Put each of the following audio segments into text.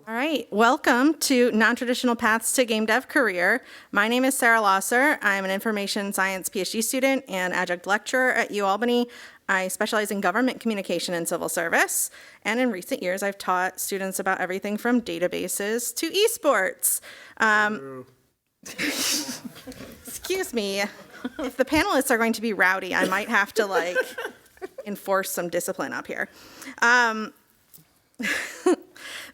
All right, welcome to Nontraditional Paths to Game Dev Career. My name is Sarah Lauser. I'm an information science PhD student and adjunct lecturer at UAlbany. I specialize in government communication and civil service. And in recent years, I've taught students about everything from databases to esports. Excuse me, if the panelists are going to be rowdy, I might have to enforce some discipline up here.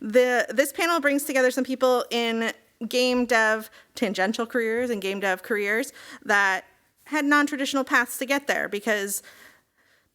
This panel brings together some people in game dev tangential careers and game dev careers that had non-traditional paths to get there, because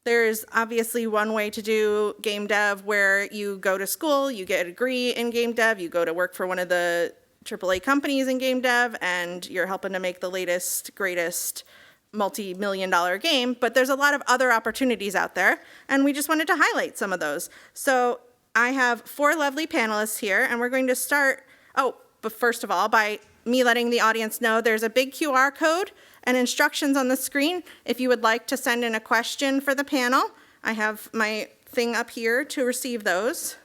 there's obviously one way to do game dev where you go to school, you get a degree in game dev, you go to work for one of the AAA companies in game dev, and you're helping to make the latest, greatest multi-million-dollar game. But there's a lot of other opportunities out there, and we just wanted to highlight some of those. So I have 4 lovely panelists here, and we're going to start, but first of all, by me letting the audience know there's a big QR code and instructions on the screen if you would like to send in a question for the panel. I have my thing up here to receive those.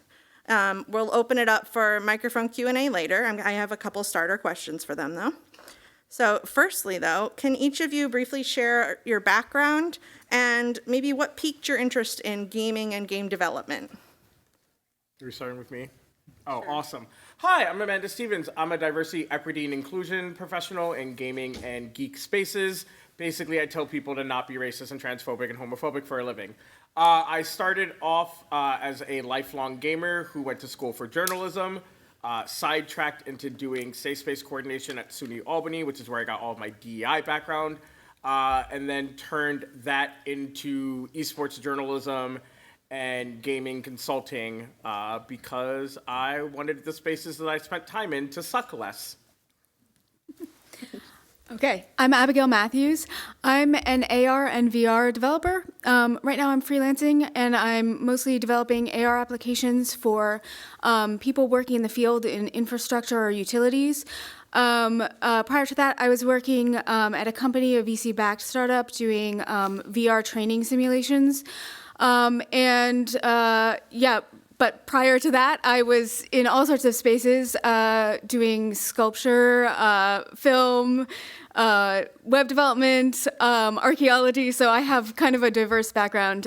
We'll open it up for microphone Q&A later. I have a couple starter questions for them, though. So firstly, though, can each of you briefly share your background and maybe what piqued your interest in gaming and game development? You're starting with me? Oh, sure. Awesome. Hi, I'm Amanda Stevens. I'm a diversity, equity, and inclusion professional in gaming and geek spaces. Basically, I tell people to not be racist and transphobic and homophobic for a living. I started off as a lifelong gamer who went to school for journalism, sidetracked into doing safe space coordination at UAlbany, which is where I got all of my DEI background, and then turned that into esports journalism and gaming consulting because I wanted the spaces that I spent time in to suck less. Okay, I'm Abigail Mathews. I'm an AR and VR developer. Right now I'm freelancing, and I'm mostly developing AR applications for people working in the field in infrastructure or utilities. Prior to that, I was working at a company, a VC-backed startup, doing VR training simulations. But prior to that, I was in all sorts of spaces doing sculpture, film, web development, archaeology. So I have kind of a diverse background,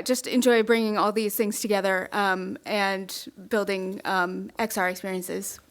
just enjoy bringing all these things together and building XR experiences.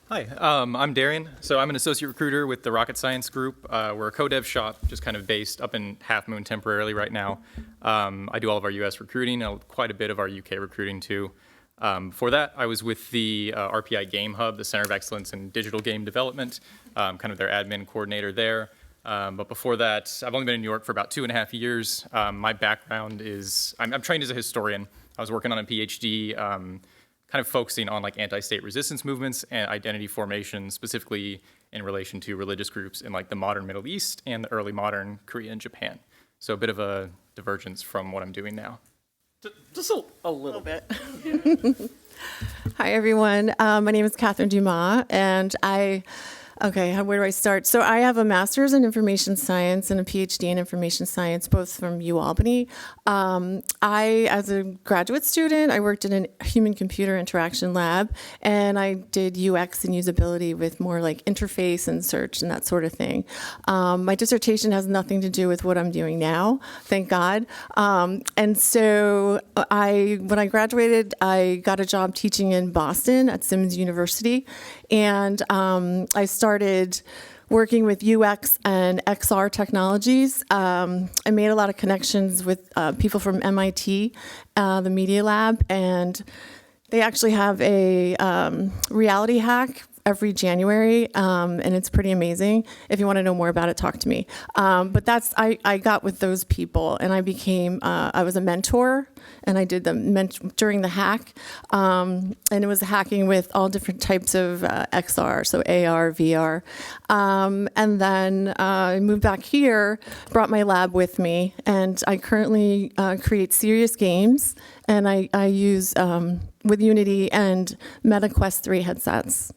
Hi, I'm Darian. So I'm an associate recruiter with the Rocket Science Group. We're a co-dev shop, just kind of based up in Half Moon temporarily right now. I do all of our US recruiting, quite a bit of our UK recruiting too. Before that, I was with the RPI Game Hub, the Center of Excellence in Digital Game Development, kind of their admin coordinator there. But before that, I've only been in New York for about 2.5 years. My background is, I'm trained as a historian. I was working on a PhD kind of focusing on anti-state resistance movements and identity formation, specifically in relation to religious groups in the modern Middle East and the early modern Korea and Japan. So a bit of a divergence from what I'm doing now. Just a little bit. Hi, everyone. My name is Catherine Dumas, and where do I start? So I have a master's in information science and a PhD in information science, both from UAlbany. As a graduate student, I worked in a human-computer interaction lab, and I did UX and usability with more interface and search and that sort of thing. My dissertation has nothing to do with what I'm doing now, thank God. And so when I graduated, I got a job teaching in Boston at Simmons University, and I started working with UX and XR technologies. I made a lot of connections with people from MIT, the Media Lab, and they actually have a reality hack every January, and it's pretty amazing. If you want to know more about it, talk to me. But I got with those people, and I was a mentor, and I did during the hack, and it was hacking with all different types of XR, so AR, VR. And then I moved back here, brought my lab with me, and I currently create serious games, and I use with Unity and Meta Quest 3 headsets.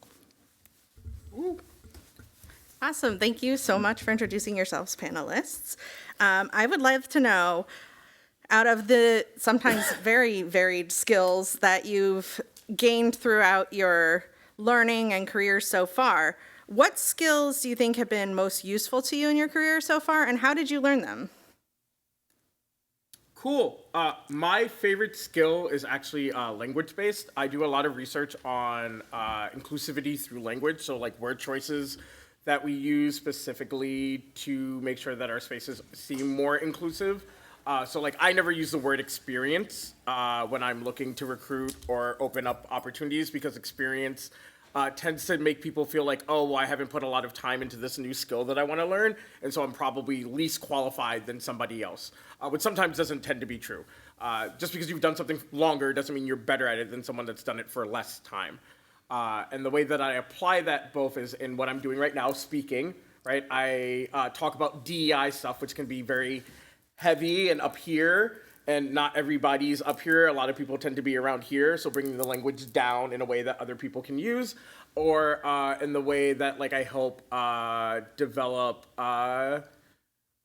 Awesome. Thank you so much for introducing yourselves, panelists. I would love to know, out of the sometimes very varied skills that you've gained throughout your learning and career so far, what skills do you think have been most useful to you in your career so far, and how did you learn them? Cool. My favorite skill is actually language-based. I do a lot of research on inclusivity through language, so like word choices that we use specifically to make sure that our spaces seem more inclusive. So like I never use the word experience when I'm looking to recruit or open up opportunities, because experience tends to make people feel like, oh, well, I haven't put a lot of time into this new skill that I want to learn, and so I'm probably least qualified than somebody else, which sometimes doesn't tend to be true. Just because you've done something longer doesn't mean you're better at it than someone that's done it for less time. And the way that I apply that both is in what I'm doing right now, speaking, right? I talk about DEI stuff, which can be very heavy and up here, and not everybody's up here. A lot of people tend to be around here, so bringing the language down in a way that other people can use, or in the way that like I help develop the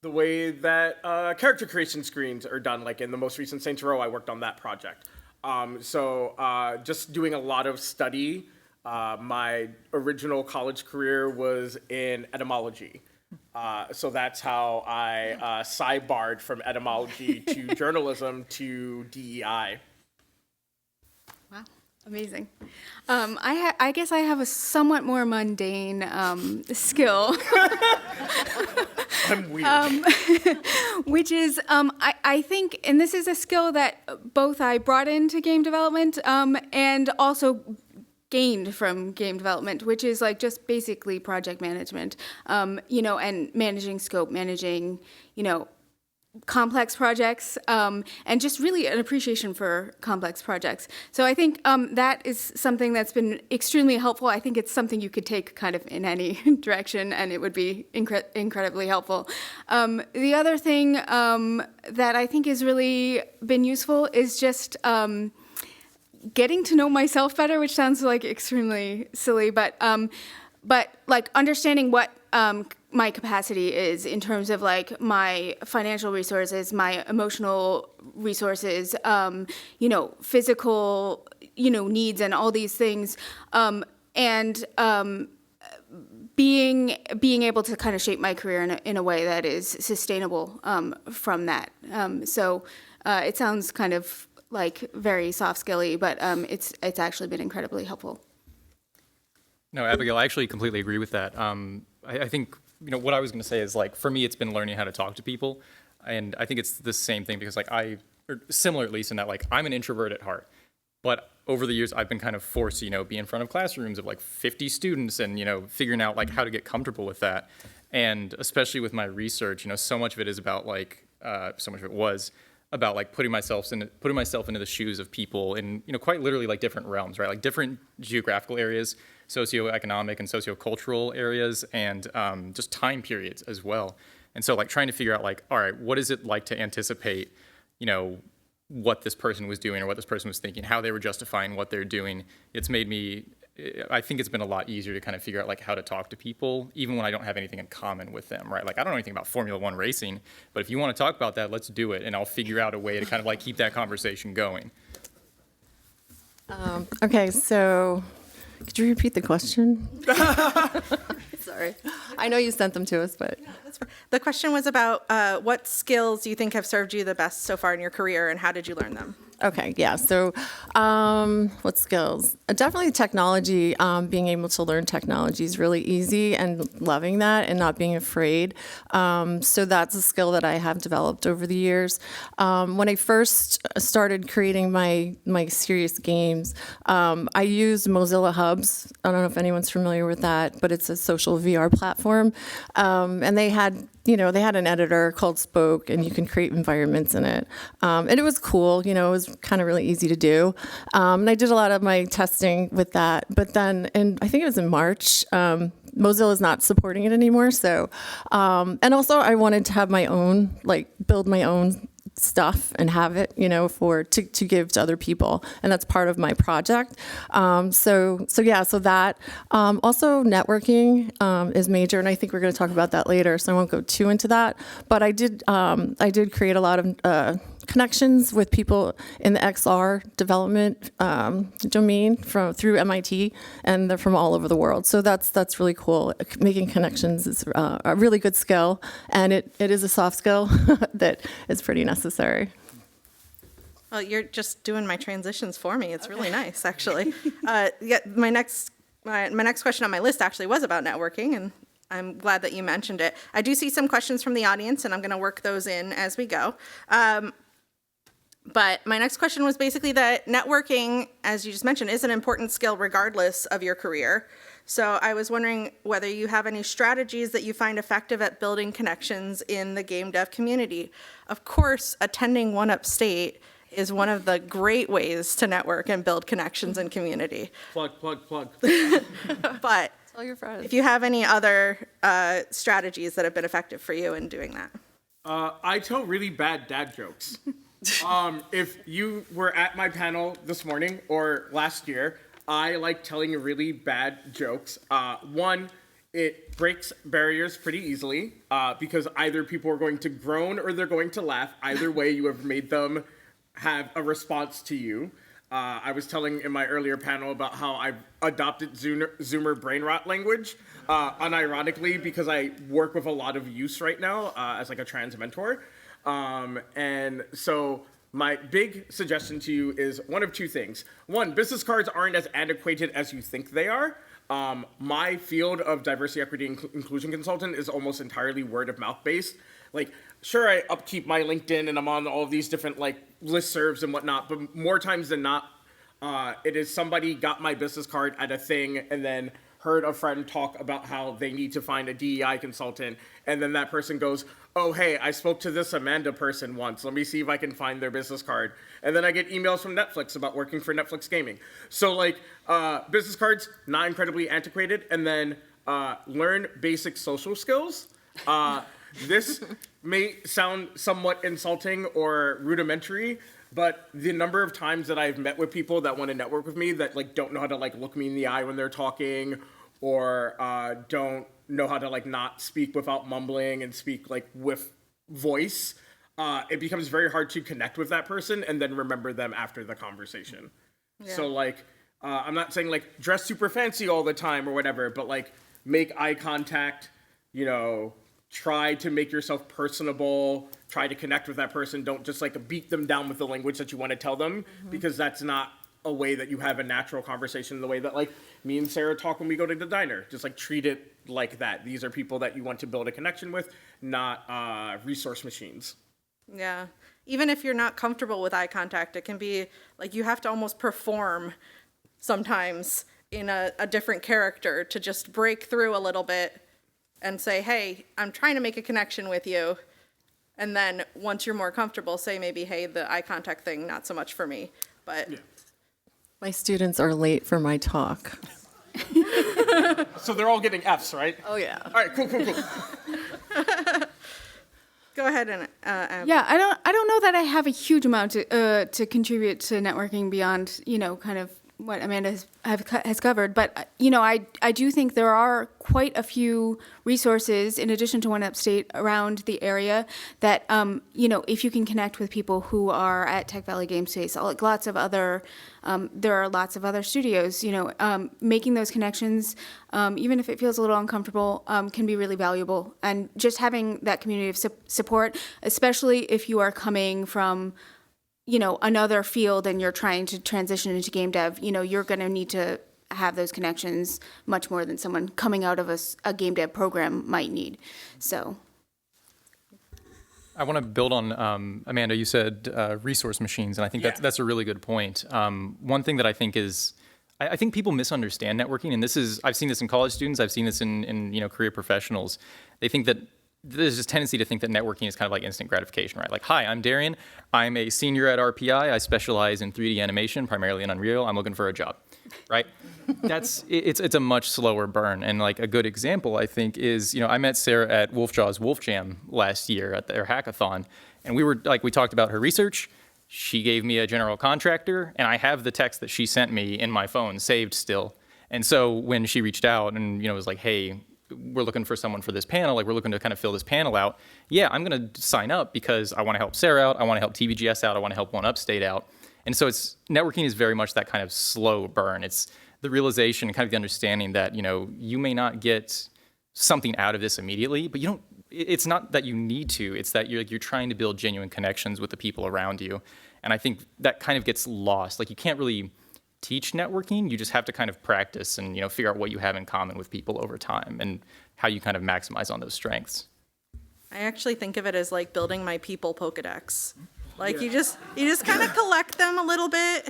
way that character creation screens are done. Like in the most recent Saints Row, I worked on that project. So just doing a lot of study. My original college career was in etymology. So that's how I sidebarred from etymology to journalism to DEI. Wow, amazing. I guess I have a somewhat more mundane skill. I'm weird. Which is, I think, and this is a skill that both I brought into game development and also gained from game development, which is like just basically project management, and managing scope, managing, complex projects, and just really an appreciation for complex projects. So I think that is something that's been extremely helpful. I think it's something you could take kind of in any direction, and it would be incredibly helpful. The other thing that I think has really been useful is just getting to know myself better, which sounds like extremely silly, but like understanding what my capacity is in terms of like my financial resources, my emotional resources, physical, needs and all these things, and being able to kind of shape my career in a way that is sustainable from that. So it sounds kind of like very soft skilly, but it's actually been incredibly helpful. No, Abigail, I actually completely agree with that. I think, what I was going to say is like, for me, it's been learning how to talk to people. And I think it's the same thing because like or similar at least in that like, I'm an introvert at heart. But over the years, I've been kind of forced to, be in front of classrooms of like 50 students and, figuring out like how to get comfortable with that. And especially with my research, so much of it is about like, so much of it was about like putting myself into the shoes of people in, quite literally like different realms, right? Like different geographical areas, socioeconomic and sociocultural areas, and just time periods as well. And so like trying to figure out like, all right, what is it like to anticipate, what this person was doing or what this person was thinking, how they were justifying what they're doing. I think it's been a lot easier to kind of figure out like how to talk to people, even when I don't have anything in common with them, right? Like I don't know anything about Formula One racing, but if you want to talk about that, let's do it. And I'll figure out a way to kind of like keep that conversation going. Okay, so could you repeat the question? Sorry. I know you sent them to us, but. The question was about what skills do you think have served you the best so far in your career, and how did you learn them? Okay, yeah. So what skills? Definitely technology. Being able to learn technology is really easy, and loving that and not being afraid. So that's a skill that I have developed over the years. When I first started creating my serious games, I used Mozilla Hubs. I don't know if anyone's familiar with that, but it's a social VR platform. And they had an editor called Spoke, and you can create environments in it. And it was cool, it was kind of really easy to do. And I did a lot of my testing with that. But then, I think it was in March, Mozilla is not supporting it anymore. So, and also I wanted to have my own, build my own stuff and have it, to give to other people, and that's part of my project. So that also networking is major, and I think we're going to talk about that later, so I won't go too into that. But I did create a lot of connections with people in the XR development domain through MIT, and they're from all over the world. So that's really cool. Making connections is a really good skill, and it is a soft skill that is pretty necessary. Well, you're just doing my transitions for me. It's really nice, actually. Yeah, my next question on my list actually was about networking, and I'm glad that you mentioned it. I do see some questions from the audience, and I'm going to work those in as we go. But my next question was basically that networking, as you just mentioned, is an important skill regardless of your career. So I was wondering whether you have any strategies that you find effective at building connections in the game dev community. Of course, attending 1UpState is one of the great ways to network and build connections in community. Plug. But Tell your friends. if you have any other strategies that have been effective for you in doing that. I tell really bad dad jokes. If you were at my panel this morning or last year, I like telling really bad jokes. One, it breaks barriers pretty easily because either people are going to groan or they're going to laugh. Either way, you have made them have a response to you. I was telling in my earlier panel about how I've adopted Zoomer brain rot language, unironically, because I work with a lot of use right now as like a trans mentor. And so my big suggestion to you is one of two things. One, business cards aren't as antiquated as you think they are. My field of diversity, equity, and inclusion consultant is almost entirely word of mouth based. Like, sure, I upkeep my LinkedIn and I'm on all of these different like listservs and whatnot, but more times than not, it is somebody got my business card at a thing and then heard a friend talk about how they need to find a DEI consultant, and then that person goes, oh, hey, I spoke to this Amanda person once. Let me see if I can find their business card. And then I get emails from Netflix about working for Netflix Gaming. So like business cards, not incredibly antiquated, and then learn basic social skills. This may sound somewhat insulting or rudimentary, but the number of times that I've met with people that want to network with me that like don't know how to like look me in the eye when they're talking, or don't know how to like not speak without mumbling and speak like with voice, it becomes very hard to connect with that person and then remember them after the conversation. Yeah. So like, I'm not saying like dress super fancy all the time or whatever, but like make eye contact, you know, try to make yourself personable, try to connect with that person. Don't just like beat them down with the language that you want to tell them, because that's not a way that you have a natural conversation, the way that like me and Sarah talk when we go to the diner. Just like treat it like that. These are people that you want to build a connection with, not resource machines. Yeah. Even if you're not comfortable with eye contact, it can be like you have to almost perform sometimes in a different character to just break through a little bit and say, hey, I'm trying to make a connection with you. And then once you're more comfortable, say maybe, hey, the eye contact thing, not so much for me. But Yeah. My students are late for my talk. So they're all getting Fs, right? Oh, yeah. All right, cool. go ahead and Yeah, I don't know that I have a huge amount to contribute to networking beyond, you know, kind of what Amanda has covered. But, you know, I do think there are quite a few resources in addition to 1UpState around the area that, you know, if you can connect with people who are at Tech Valley Game Space, like lots of other, there are lots of other studios, you know, making those connections, even if it feels a little uncomfortable, can be really valuable. And just having that community of support, especially if you are coming from, you know, another field and you're trying to transition into game dev, you know, you're going to need to have those connections much more than someone coming out of a game dev program might need. So I want to build on, Amanda, you said resource machines, and I think that's a really good point. One thing that I think is, I think people misunderstand networking, and this is, I've seen this in college students, I've seen this in you know, career professionals. They think that there's this tendency to think that networking is kind of like instant gratification, right? Like, hi, I'm Darian. I'm a senior at RPI. I specialize in 3D animation, primarily in Unreal. I'm looking for a job, right? It's a much slower burn. And like a good example, I think, is, you know, I met Sarah at Wolfjaw's Wolf Jam last year at their hackathon. And we talked about her research. She gave me a general contractor, and I have the text that she sent me in my phone saved still. And so when she reached out and, you know, was like, hey, we're looking for someone for this panel, like we're looking to kind of fill this panel out. Yeah, I'm going to sign up because I want to help Sarah out. I want to help TVGS out. I want to help 1UpState out. And so networking is very much that kind of slow burn. It's the realization and kind of the understanding that, you may not get something out of this immediately, but it's not that you need to, it's that you're trying to build genuine connections with the people around you. And I think that kind of gets lost. Like, you can't really teach networking, you just have to kind of practice and, figure out what you have in common with people over time and how you kind of maximize on those strengths. I actually think of it as like building my people Pokedex. Like, you just kind of collect them a little bit,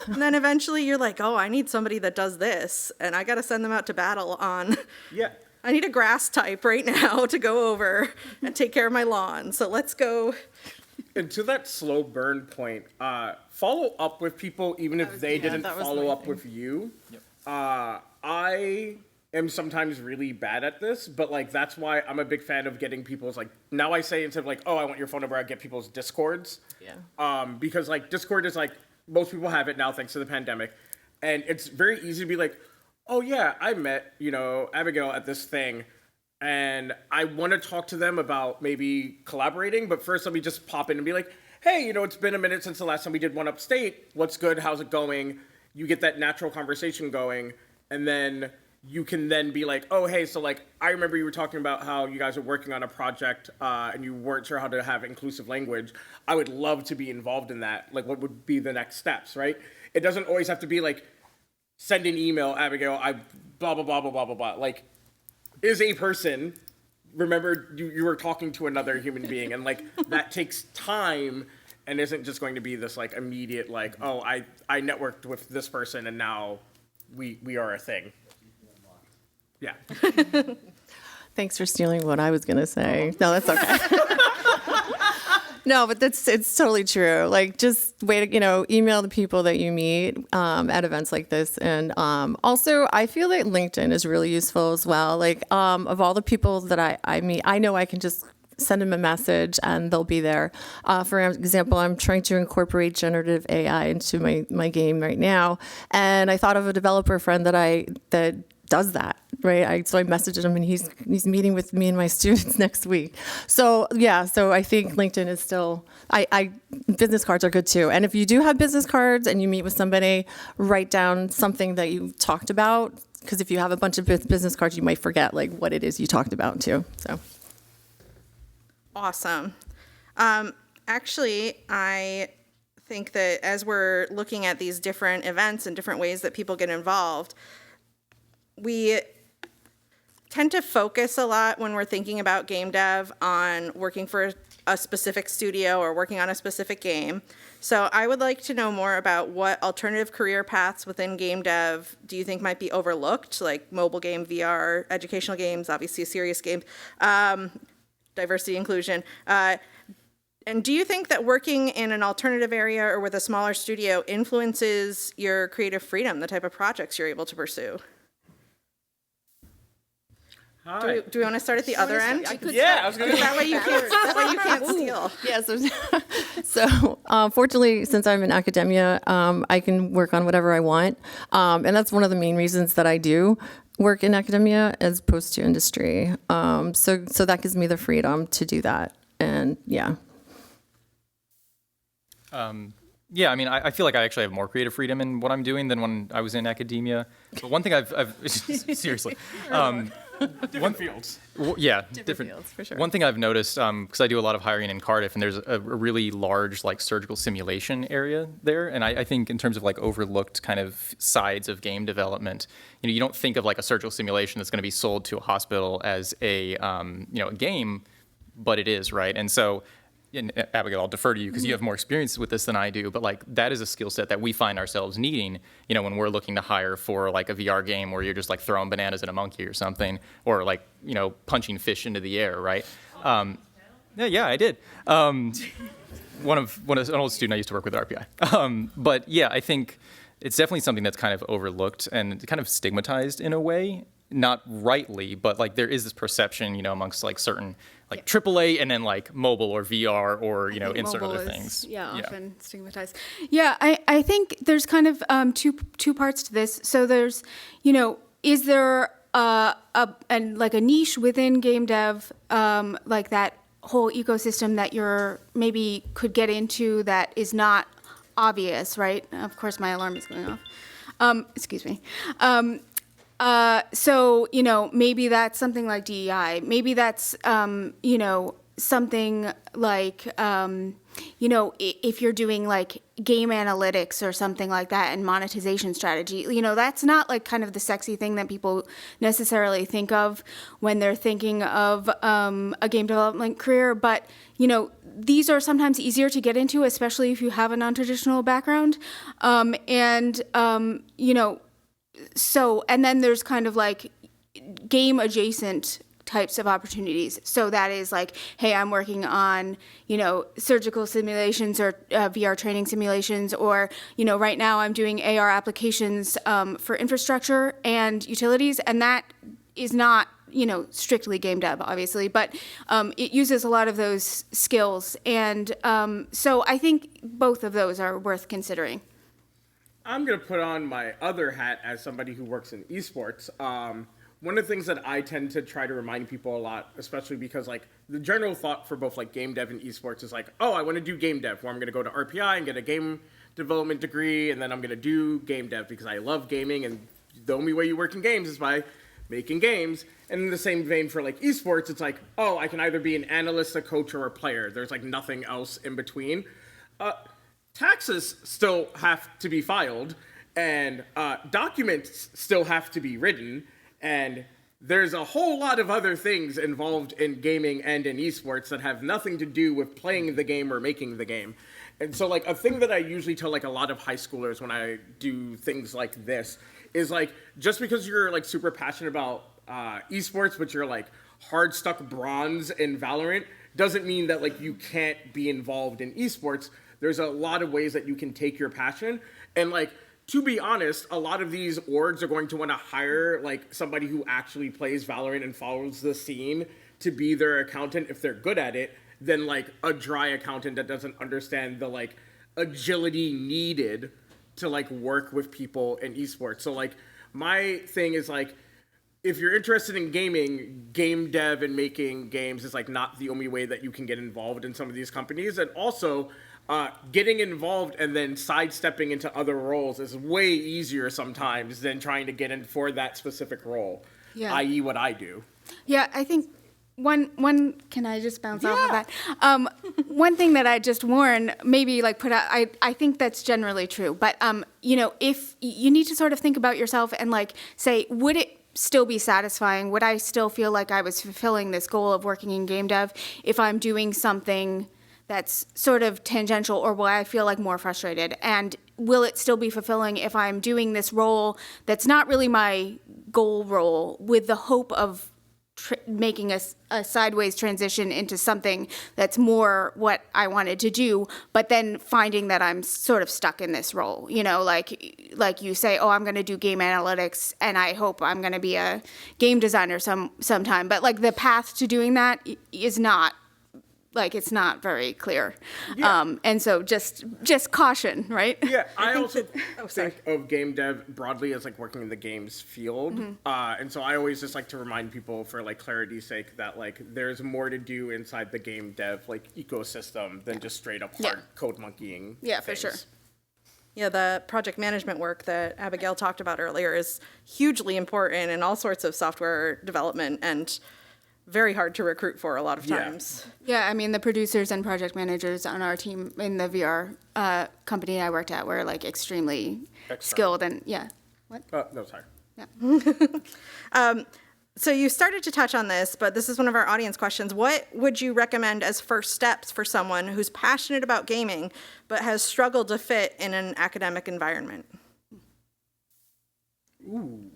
and then eventually you're like, oh, I need somebody that does this, and I got to send them out to battle on. Yeah. I need a grass type right now to go over and take care of my lawn. So let's go. And to that slow burn point, follow up with people even if they didn't follow up with you. Yep. I am sometimes really bad at this, but like that's why I'm a big fan of getting people's like, now I say instead of like, oh, I want your phone number, I get people's Discords. Yeah. Because like Discord is like, most people have it now thanks to the pandemic. And it's very easy to be like, oh yeah, I met, Abigail at this thing. And I want to talk to them about maybe collaborating, but first let me just pop in and be like, hey, it's been a minute since the last time we did 1UpState. What's good? How's it going? You get that natural conversation going, and then you can then be like, oh, hey, so like, I remember you were talking about how you guys are working on a project and you weren't sure how to have inclusive language. I would love to be involved in that. Like, what would be the next steps, right? It doesn't always have to be like, send an email, Abigail, I blah, blah, blah, blah, blah, blah, blah. Like, is a person, remember you were talking to another human being, and like that takes time and isn't just going to be this like immediate like, oh, I networked with this person and now we are a thing. Yeah. Thanks for stealing what I was going to say. No, that's okay. No, but it's totally true. Like, just wait, email the people that you meet at events like this. And also, I feel like LinkedIn is really useful as well. Like, of all the people that I meet, I know I can just send them a message and they'll be there. For example, I'm trying to incorporate generative AI into my game right now. And I thought of a developer friend that does that, right? So I messaged him, and he's meeting with me and my students next week. So yeah, so I think LinkedIn is still, business cards are good too. And if you do have business cards and you meet with somebody, write down something that you talked about, because if you have a bunch of business cards, you might forget like what it is you talked about too. So Awesome. Actually, I think that as we're looking at these different events and different ways that people get involved, we tend to focus a lot when we're thinking about game dev on working for a specific studio or working on a specific game. So I would like to know more about what alternative career paths within game dev do you think might be overlooked, like mobile game, VR, educational games, obviously serious games, diversity, inclusion. And do you think that working in an alternative area or with a smaller studio influences your creative freedom, the type of projects you're able to pursue? Hi. Do we want to start at the other end? Yeah, I was going to That way you can't steal. yeah, so fortunately, since I'm in academia, I can work on whatever I want, and that's one of the main reasons that I do work in academia as opposed to industry. So that gives me the freedom to do that, and yeah. Yeah, I mean, I feel like I actually have more creative freedom in what I'm doing than when I was in academia. But one thing I've seriously, different fields. Yeah, Different fields, for sure. One thing I've noticed, because I do a lot of hiring in Cardiff, and there's a really large like surgical simulation area there, and I think in terms of like overlooked kind of sides of game development, you don't think of like a surgical simulation that's going to be sold to a hospital as a a game, but it is, right? And so. And Abigail, I'll defer to you because you have more experience with this than I do, but like that is a skill set that we find ourselves needing, when we're looking to hire for like a VR game where you're just like throwing bananas at a monkey or something, or like, punching fish into the air, right? Yeah, I did. An old student I used to work with at RPI. But yeah, I think it's definitely something that's kind of overlooked and kind of stigmatized in a way, not rightly, but like there is this perception, amongst like certain like AAA and then like mobile or VR or, insert Mobile other is, things. Often stigmatized. Yeah, I think there's kind of two parts to this. So there's, is there and like a niche within game dev, like that whole ecosystem that you're maybe could get into that is not obvious, right? Of course, my alarm is going off. Excuse me. So, you know, maybe that's something like DEI. Maybe that's, you know, something like, you know, if you're doing like game analytics or something like that and monetization strategy, you know, that's not like kind of the sexy thing that people necessarily think of when they're thinking of a game development career. But, you know, these are sometimes easier to get into, especially if you have a non-traditional background. You know, so, and then there's kind of like game adjacent types of opportunities. So that is like, hey, I'm working on, you know, surgical simulations or VR training simulations, or, you know, right now I'm doing AR applications for infrastructure and utilities, and that is not, you know, strictly game dev, obviously, but it uses a lot of those skills. And so I think both of those are worth considering. I'm going to put on my other hat as somebody who works in esports. One of the things that I tend to try to remind people a lot, especially because like the general thought for both like game dev and esports is like, oh, I want to do game dev, where I'm going to go to RPI and get a game development degree, and then I'm going to do game dev because I love gaming, and the only way you work in games is by making games. And in the same vein for like esports, it's like, oh, I can either be an analyst, a coach, or a player. There's like nothing else in between. Taxes still have to be filed, and documents still have to be written, and there's a whole lot of other things involved in gaming and in esports that have nothing to do with playing the game or making the game. And so like a thing that I usually tell like a lot of high schoolers when I do things like this is like, just because you're like super passionate about esports, but you're like hard stuck bronze in Valorant, doesn't mean that like you can't be involved in esports. There's a lot of ways that you can take your passion, and like, to be honest, a lot of these orgs are going to want to hire like somebody who actually plays Valorant and follows the scene to be their accountant if they're good at it, than like a dry accountant that doesn't understand the like agility needed to like work with people in esports. So like my thing is like, if you're interested in gaming, game dev and making games is like not the only way that you can get involved in some of these companies. And also, getting involved and then sidestepping into other roles is way easier sometimes than trying to get in for that specific role, i.e. what I do. Yeah, I think one can I just bounce off of that? One thing that I just warn, maybe like put out, I think that's generally true, but you know, if you need to sort of think about yourself and like say, would it still be satisfying? Would I still feel like I was fulfilling this goal of working in game dev if I'm doing something that's sort of tangential, or will I feel like more frustrated? And will it still be fulfilling if I'm doing this role that's not really my goal role with the hope of making a sideways transition into something that's more what I wanted to do, but then finding that I'm sort of stuck in this role, you know, like you say, oh, I'm going to do game analytics and I hope I'm going to be a game designer sometime. But like the path to doing that is not, like, it's not very clear. Yeah. And so just caution, right? Yeah, I also think of game dev broadly as like working in the games field. And so I always just like to remind people, for like clarity's sake, that like there's more to do inside the game dev like ecosystem than just straight up hard code monkeying. Yeah, for sure. Yeah, the project management work that Abigail talked about earlier is hugely important in all sorts of software development and very hard to recruit for a lot of times. Yeah, I mean, the producers and project managers on our team in the VR company I worked at were like extremely skilled and What? No, sorry. Yeah. So you started to touch on this, but this is one of our audience questions. What would you recommend as first steps for someone who's passionate about gaming but has struggled to fit in an academic environment? Ooh.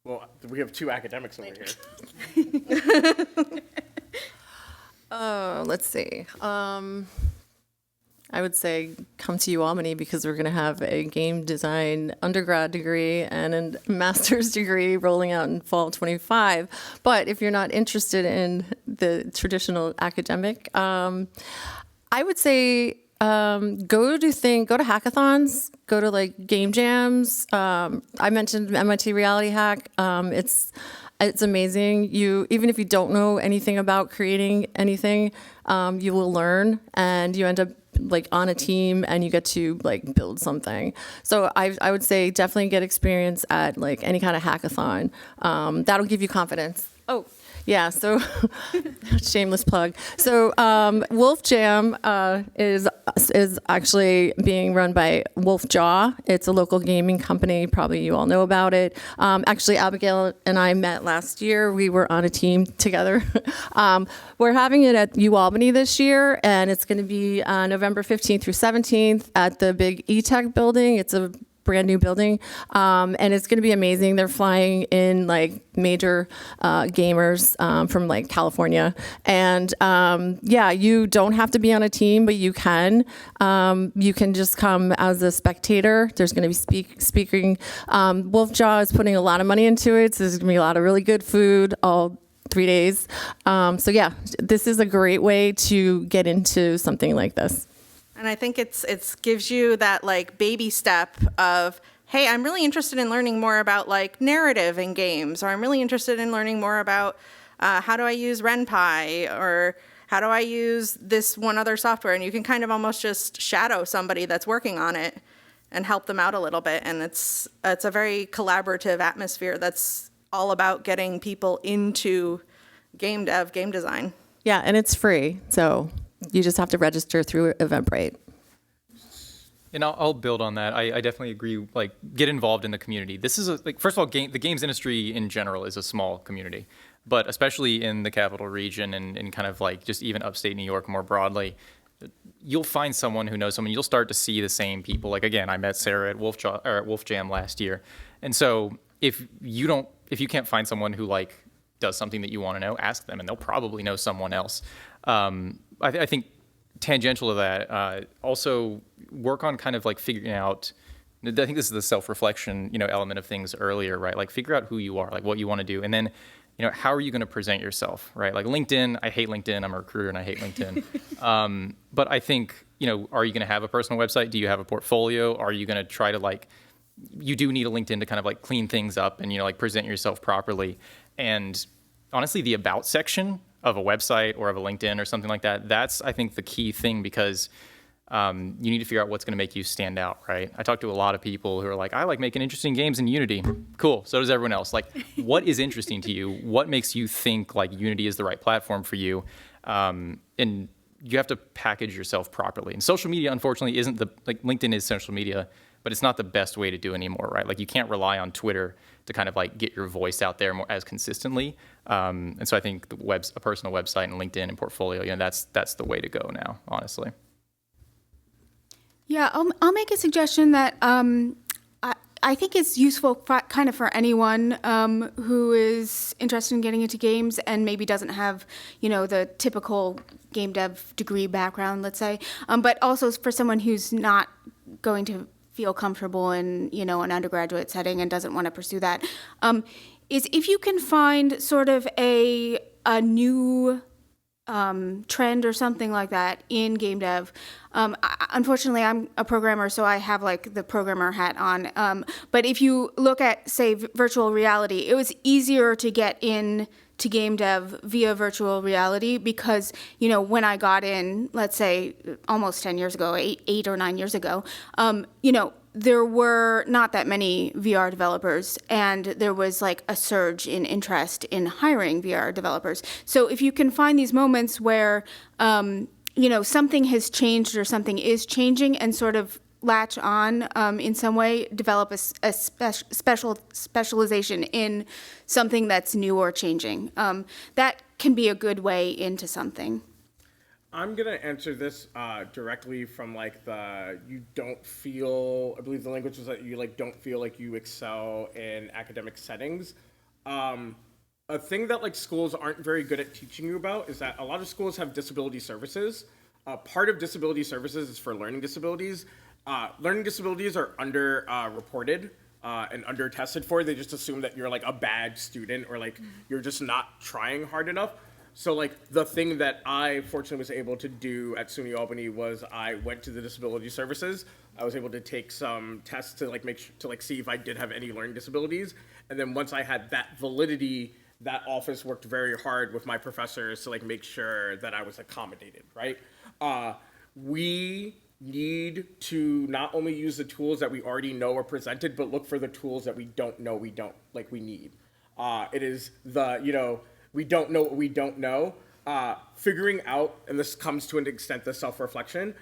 Well, we have two academics over here. Let's see. I would say come to UAlbany because we're going to have a game design undergrad degree and a master's degree rolling out in fall 25. But if you're not interested in the traditional academic, I would say go to hackathons, go to like game jams. I mentioned MIT Reality Hack. It's It's amazing. Even if you don't know anything about creating anything, you will learn, and you end up like on a team, and you get to like build something. So I would say definitely get experience at like any kind of hackathon. That'll give you confidence. Oh. Yeah, so shameless plug. So Wolf Jam is actually being run by Wolf Jaw. It's a local gaming company. Probably you all know about it. Actually, Abigail and I met last year. We were on a team together. We're having it at UAlbany this year, and it's going to be November 15th through 17th at the big eTech building. It's a brand new building, and it's going to be amazing. They're flying in like major gamers from like California, and yeah, you don't have to be on a team, but you can. You can just come as a spectator. There's going to be speaking. Wolfjaw is putting a lot of money into it, so there's going to be a lot of really good food all 3 days. So yeah, this is a great way to get into something like this. And I think it's gives you that like baby step of, hey, I'm really interested in learning more about like narrative in games, or I'm really interested in learning more about how do I use RenPy, or how do I use this one other software? And you can kind of almost just shadow somebody that's working on it and help them out a little bit. And it's a very collaborative atmosphere that's all about getting people into game dev, game design. Yeah, and it's free, so you just have to register through Eventbrite. And I'll build on that. I definitely agree. Like, get involved in the community. This is first of all, the games industry in general is a small community, but especially in the capital region and kind of like just even upstate New York more broadly, you'll find someone who knows someone. You'll start to see the same people. Like again, I met Sarah at Wolf Jam last year, and so if you can't find someone who like does something that you want to know, ask them, and they'll probably know someone else. I think tangential to that, also work on kind of like figuring out, I think this is the self-reflection, element of things earlier, right? Like figure out who you are, like what you want to do. And then, how are you going to present yourself, right? Like LinkedIn, I hate LinkedIn. I'm a recruiter and I hate LinkedIn. But I think, are you going to have a personal website? Do you have a portfolio? Are you going to try to you do need a LinkedIn to kind of like clean things up and, like present yourself properly. And honestly, the about section of a website or of a LinkedIn or something like that, that's, I think, the key thing, because you need to figure out what's going to make you stand out, right? I talk to a lot of people who are like, I like making interesting games in Unity. Cool, so does everyone else. Like, what is interesting to you? What makes you think like Unity is the right platform for you? And you have to package yourself properly. And social media, unfortunately, isn't LinkedIn is social media, but it's not the best way to do anymore, right? Like, you can't rely on Twitter to kind of like get your voice out there more as consistently. And so I think a personal website and LinkedIn and portfolio, that's the way to go now, honestly. Yeah, I'll make a suggestion that I think it's useful kind of for anyone who is interested in getting into games and maybe doesn't have, the typical game dev degree background, let's say, but also for someone who's not going to feel comfortable in, an undergraduate setting and doesn't want to pursue that, is if you can find sort of a new trend or something like that in game dev. Unfortunately, I'm a programmer, so I have like the programmer hat on. But if you look at, say, virtual reality, it was easier to get in to game dev via virtual reality because, when I got in, let's say almost 10 years ago, eight or 9 years ago, there were not that many VR developers, and there was like a surge in interest in hiring VR developers. So if you can find these moments where, something has changed or something is changing and sort of latch on in some way, develop a specialization in something that's new or changing. That can be a good way into something. I'm going to answer this directly from you don't feel, I believe the language was that you don't feel like you excel in academic settings. A thing that schools aren't very good at teaching you about is that a lot of schools have disability services. Part of disability services is for learning disabilities. Learning disabilities are reported and under tested for. They just assume that you're a bad student or you're just not trying hard enough. So the thing that I fortunately was able to do at SUNY Albany was I went to the disability services. I was able to take some tests to make sure, to see if I did have any learning disabilities. And then once I had that validity, that office worked very hard with my professors to like make sure that I was accommodated, right? We need to not only use the tools that we already know are presented, but look for the tools that we don't know we need. It is the, we don't know what we don't know. Figuring out, and this comes to an extent, the self-reflection,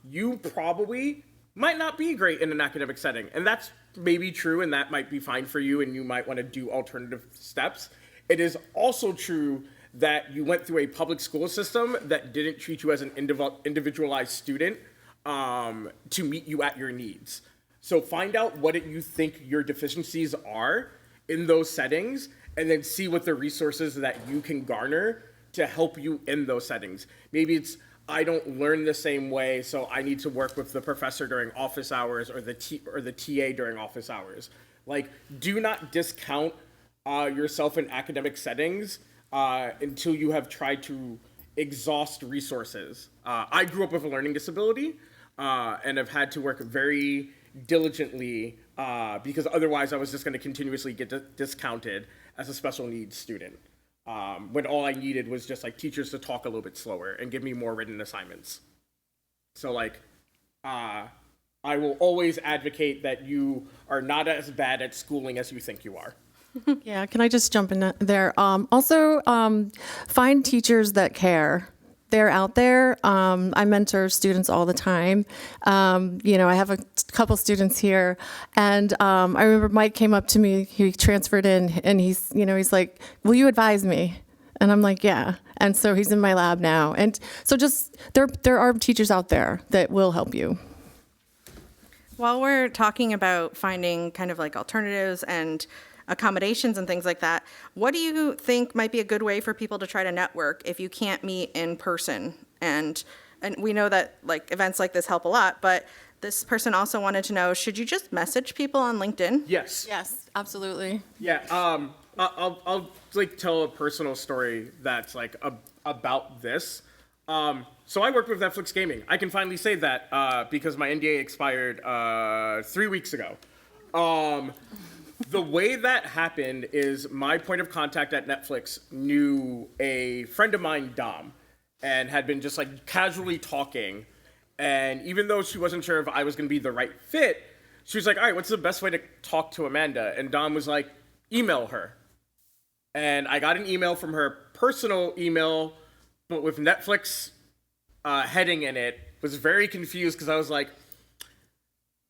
you probably might not be great in an academic setting. And that's maybe true, and that might be fine for you, and you might want to do alternative steps. It is also true that you went through a public school system that didn't treat you as an individualized student to meet you at your needs. So find out what you think your deficiencies are in those settings, and then see what the resources that you can garner to help you in those settings. Maybe it's, I don't learn the same way, so I need to work with the professor during office hours or the TA during office hours. Like, do not discount yourself in academic settings until you have tried to exhaust resources. I grew up with a learning disability and have had to work very diligently because otherwise I was just going to continuously get discounted as a special needs student. When all I needed was just like teachers to talk a little bit slower and give me more written assignments. So like, I will always advocate that you are not as bad at schooling as you think you are. Yeah, can I just jump in there? Also, find teachers that care. They're out there. I mentor students all the time. I have a couple students here, and I remember Mike came up to me. He transferred in, and he's like, "Will you advise me?" And I'm like, "Yeah." And so he's in my lab now. And so just there are teachers out there that will help you. While we're talking about finding kind of like alternatives and accommodations and things like that, what do you think might be a good way for people to try to network if you can't meet in person? And we know that like events like this help a lot, but this person also wanted to know, should you just message people on LinkedIn? Yes. Yes, absolutely. Yeah. I'll like tell a personal story that's like about this. So I worked with Netflix Gaming. I can finally say that because my NDA expired 3 weeks ago. The way that happened is my point of contact at Netflix knew a friend of mine, Dom, and had been just like casually talking. And even though she wasn't sure if I was going to be the right fit, she was like, all right, what's the best way to talk to Amanda? And Dom was like, email her. And I got an email from her personal email, but with Netflix heading in it. Was very confused because I was like,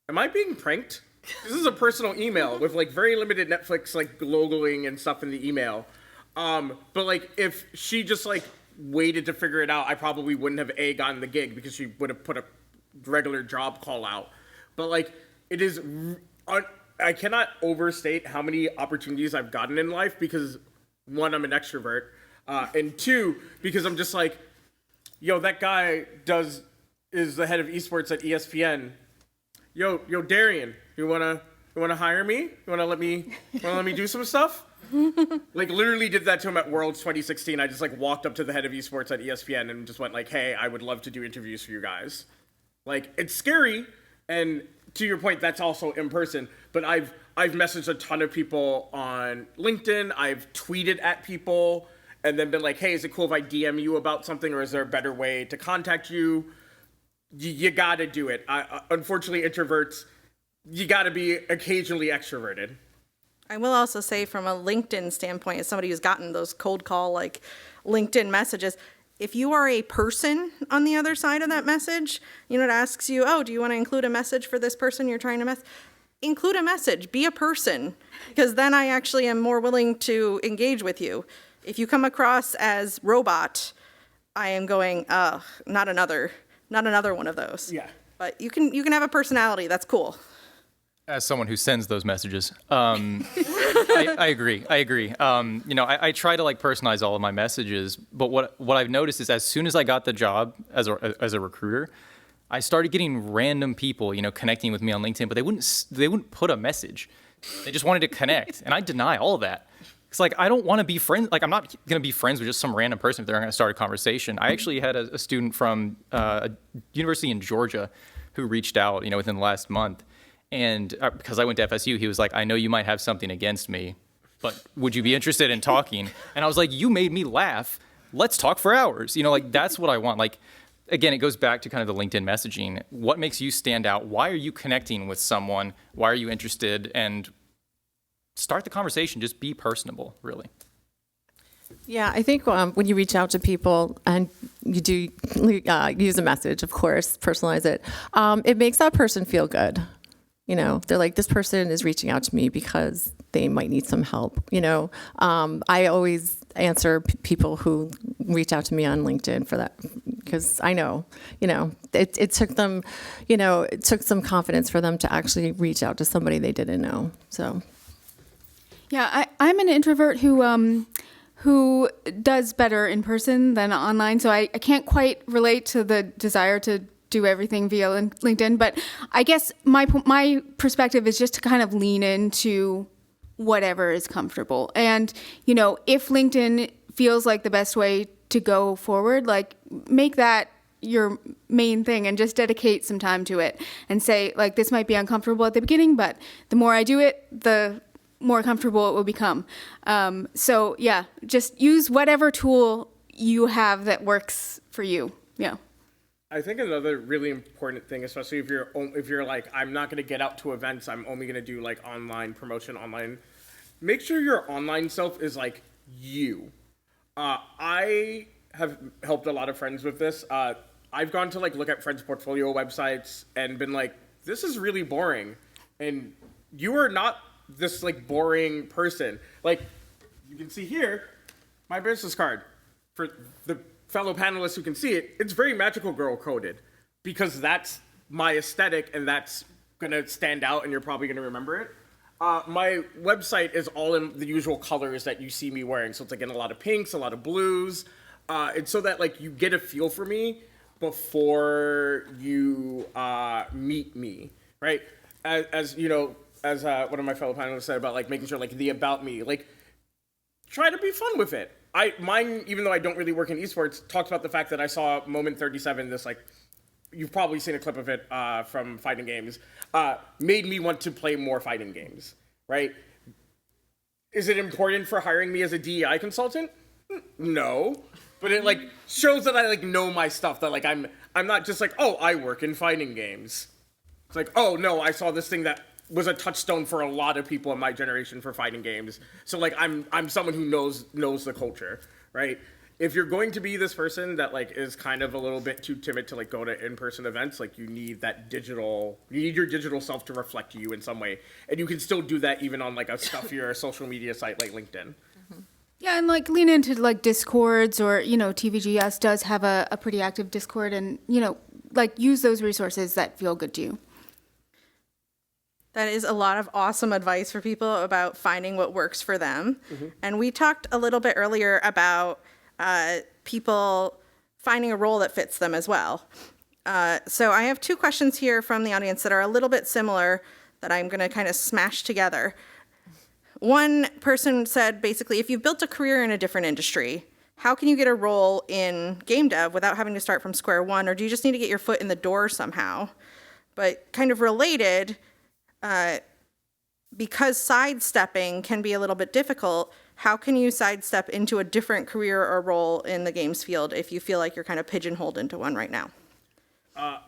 am I being pranked? This is a personal email with like very limited Netflix like logoing and stuff in the email. But like if she just like waited to figure it out, I probably wouldn't have gotten the gig because she would have put a regular job call out. But like it is, I cannot overstate how many opportunities I've gotten in life because one, I'm an extrovert, and two, because I'm just like, yo, that guy is the head of esports at ESPN. Yo, Darian, you wanna hire me? You wanna let me do some stuff? Like literally did that to him at Worlds 2016. I just like walked up to the head of esports at ESPN and just went like, hey, I would love to do interviews for you guys. Like it's scary, and to your point, that's also in person. But I've messaged a ton of people on LinkedIn. I've tweeted at people and then been like, hey, is it cool if I DM you about something, or is there a better way to contact you? You gotta do it. Unfortunately, introverts, you gotta be occasionally extroverted. I will also say from a LinkedIn standpoint, as somebody who's gotten those cold call like LinkedIn messages, if you are a person on the other side of that message, it asks you, oh, do you want to include a message for this person you're trying to include a message, be a person, because then I actually am more willing to engage with you. If you come across as robot, I am going, not another one of those. Yeah. But you can have a personality. That's cool. As someone who sends those messages, I agree. I try to like personalize all of my messages, but what I've noticed is as soon as I got the job as a recruiter, I started getting random people, connecting with me on LinkedIn, but they wouldn't put a message. They just wanted to connect, and I deny all of that. It's like, I don't want to be friends. Like, I'm not going to be friends with just some random person if they're going to start a conversation. I actually had a student from a university in Georgia who reached out, within the last month. And because I went to FSU, he was like, I know you might have something against me, but would you be interested in talking? And I was like, you made me laugh. Let's talk for hours. You know, like that's what I want. Like, again, it goes back to kind of the LinkedIn messaging. What makes you stand out? Why are you connecting with someone? Why are you interested? And start the conversation. Just be personable, really. Yeah, I think when you reach out to people and you do use a message, of course, personalize it, it makes that person feel good. You know, they're like, this person is reaching out to me because they might need some help. You know, I always answer people who reach out to me on LinkedIn for that, because I know, you know, it took them, you know, it took some confidence for them to actually reach out to somebody they didn't know. So, Yeah, I'm an introvert who does better in person than online, so I can't quite relate to the desire to do everything via LinkedIn, but I guess my perspective is just to kind of lean into whatever is comfortable. And, you know, if LinkedIn feels like the best way to go forward, like make that your main thing and just dedicate some time to it and say, like, this might be uncomfortable at the beginning, but the more I do it, the more comfortable it will become. So yeah, just use whatever tool you have that works for you. Yeah. I think another really important thing, especially if you're like, I'm not going to get out to events, I'm only going to do like online promotion online. Make sure your online self is like you. I have helped a lot of friends with this. I've gone to like look at friends' portfolio websites and been like, this is really boring. And you are not this like boring person. Like you can see here, my business card. For the fellow panelists who can see it, it's very magical girl coded because that's my aesthetic and that's gonna stand out and you're probably gonna remember it. My website is all in the usual colors that you see me wearing. So it's like in a lot of pinks, a lot of blues. It's so that like you get a feel for me before you meet me, right? As you know, as one of my fellow panelists said about like making sure like the about me, like try to be fun with it. Mine, even though I don't really work in esports, talked about the fact that I saw Moment 37, this like, you've probably seen a clip of it from fighting games, made me want to play more fighting games, right? Is it important for hiring me as a DEI consultant? No, but it like shows that I like know my stuff, that like I'm not just like, oh, I work in fighting games. It's like, oh no, I saw this thing that was a touchstone for a lot of people in my generation for fighting games. So like I'm someone who knows the culture, right? If you're going to be this person that like is kind of a little bit too timid to like go to in-person events, like you need your digital self to reflect you in some way. And you can still do that even on like a stuffier social media site like LinkedIn. Yeah, and like lean into like Discords, or, you know, TVGS does have a pretty active Discord, and, you know, like use those resources that feel good to you. That is a lot of awesome advice for people about finding what works for them. Mm-hmm. And we talked a little bit earlier about people finding a role that fits them as well. So I have two questions here from the audience that are a little bit similar that I'm going to kind of smash together. One person said, basically, if you've built a career in a different industry, how can you get a role in game dev without having to start from square one? Or do you just need to get your foot in the door somehow? But kind of related, because sidestepping can be a little bit difficult, how can you sidestep into a different career or role in the games field if you feel like you're kind of pigeonholed into one right now?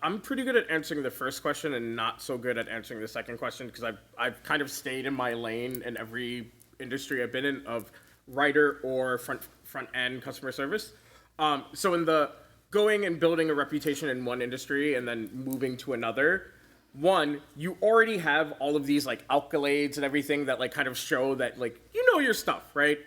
I'm pretty good at answering the first question and not so good at answering the second question, because I've kind of stayed in my lane in every industry I've been in, of writer or front end customer service. So in the going and building a reputation in one industry and then moving to another, one, you already have all of these like accolades and everything that like kind of show that like you know your stuff, right?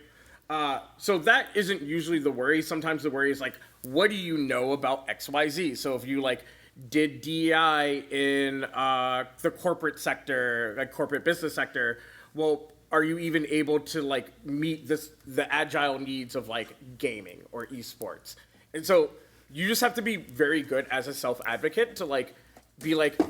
So that isn't usually the worry. Sometimes the worry is like, what do you know about XYZ? So if you like did DEI in the corporate sector, like corporate business sector, well, are you even able to like meet the agile needs of like gaming or esports? And so you just have to be very good as a self-advocate to like be like,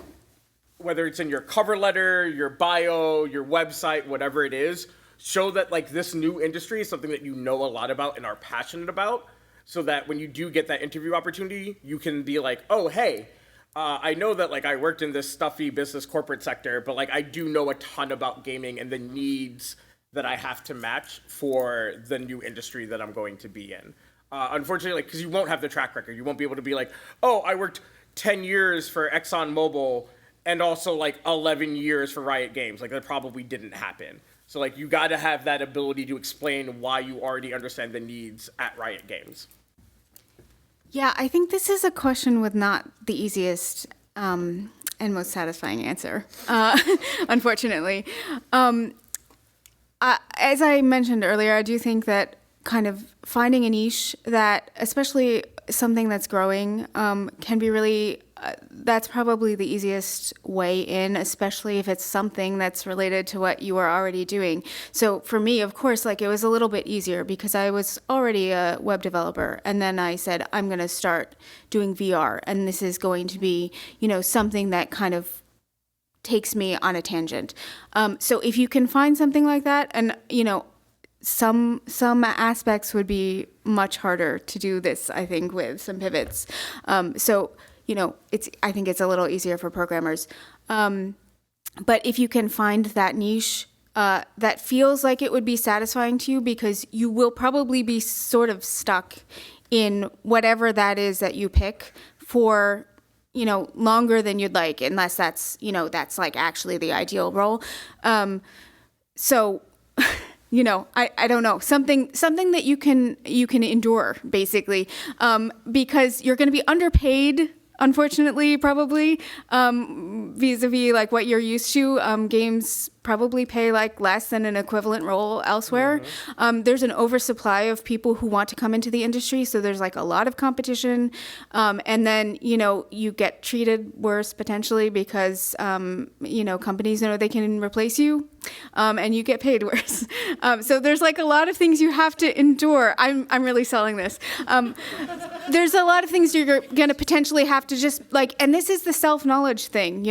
whether it's in your cover letter, your bio, your website, whatever it is, show that like this new industry is something that you know a lot about and are passionate about, so that when you do get that interview opportunity, you can be like, oh, hey, I know that like I worked in this stuffy business corporate sector, but like I do know a ton about gaming and the needs that I have to match for the new industry that I'm going to be in. Unfortunately, because you won't have the track record. You won't be able to be like, oh, I worked 10 years for ExxonMobil and also like 11 years for Riot Games. Like that probably didn't happen. So like you got to have that ability to explain why you already understand the needs at Riot Games. Yeah, I think this is a question with not the easiest and most satisfying answer, unfortunately. As I mentioned earlier, I do think that kind of finding a niche that, especially something that's growing, can be really, that's probably the easiest way in, especially if it's something that's related to what you are already doing. So for me, of course, like it was a little bit easier because I was already a web developer. And then I said, I'm going to start doing VR. And this is going to be, something that kind of takes me on a tangent. So if you can find something like that, and, some aspects would be much harder to do this, I think, with some pivots. So, I think it's a little easier for programmers. But if you can find that niche that feels like it would be satisfying to you, because you will probably be sort of stuck in whatever that is that you pick for, longer than you'd like, unless that's, that's like actually the ideal role. So I don't know, something that you can endure, basically, because you're going to be underpaid, unfortunately, probably, vis-a-vis like what you're used to. Games probably pay like less than an equivalent role elsewhere. Mm-hmm. There's an oversupply of people who want to come into the industry, so there's like a lot of competition. And then, you get treated worse potentially because, companies know they can replace you, and you get paid worse. So there's like a lot of things you have to endure. I'm really selling this. There's a lot of things you're going to potentially have to just like, and this is the self-knowledge thing,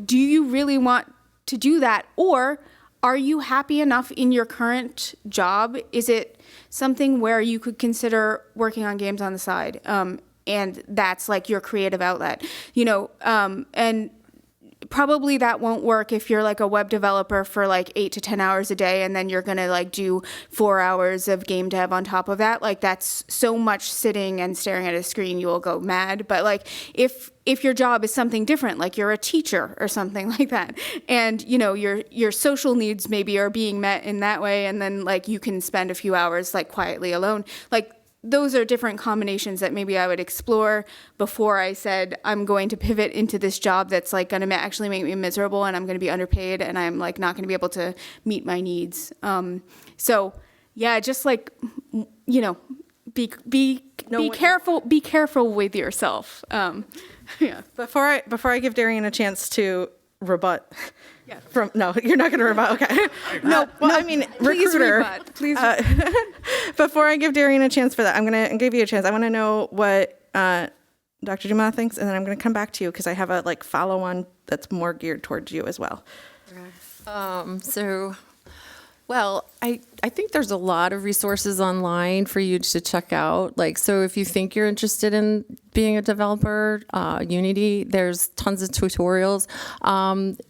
do you really want to do that? Or are you happy enough in your current job? Is it something where you could consider working on games on the side? And that's like your creative outlet, and probably that won't work if you're like a web developer for like 8 to 10 hours a day, and then you're going to like do 4 hours of game dev on top of that. Like that's so much sitting and staring at a screen, you will go mad. But like if your job is something different, like you're a teacher or something like that, and your social needs maybe are being met in that way, and then like you can spend a few hours like quietly alone, like those are different combinations that maybe I would explore before I said I'm going to pivot into this job that's like going to actually make me miserable, and I'm going to be underpaid, and I'm like not going to be able to meet my needs. So yeah, just like be careful. Be careful with yourself. Yeah. Before I give Darian a chance to rebut. Yeah. No, you're not going to rebut. Okay. No. Well, I mean, please recruiter. rebut. Please. Before I give Darian a chance for that, I'm going to give you a chance. I want to know what Dr. Dumas thinks, and then I'm going to come back to you because I have a like follow-on that's more geared towards you as well. Well, I think there's a lot of resources online for you to check out. Like, so if you think you're interested in being a developer, Unity, there's tons of tutorials.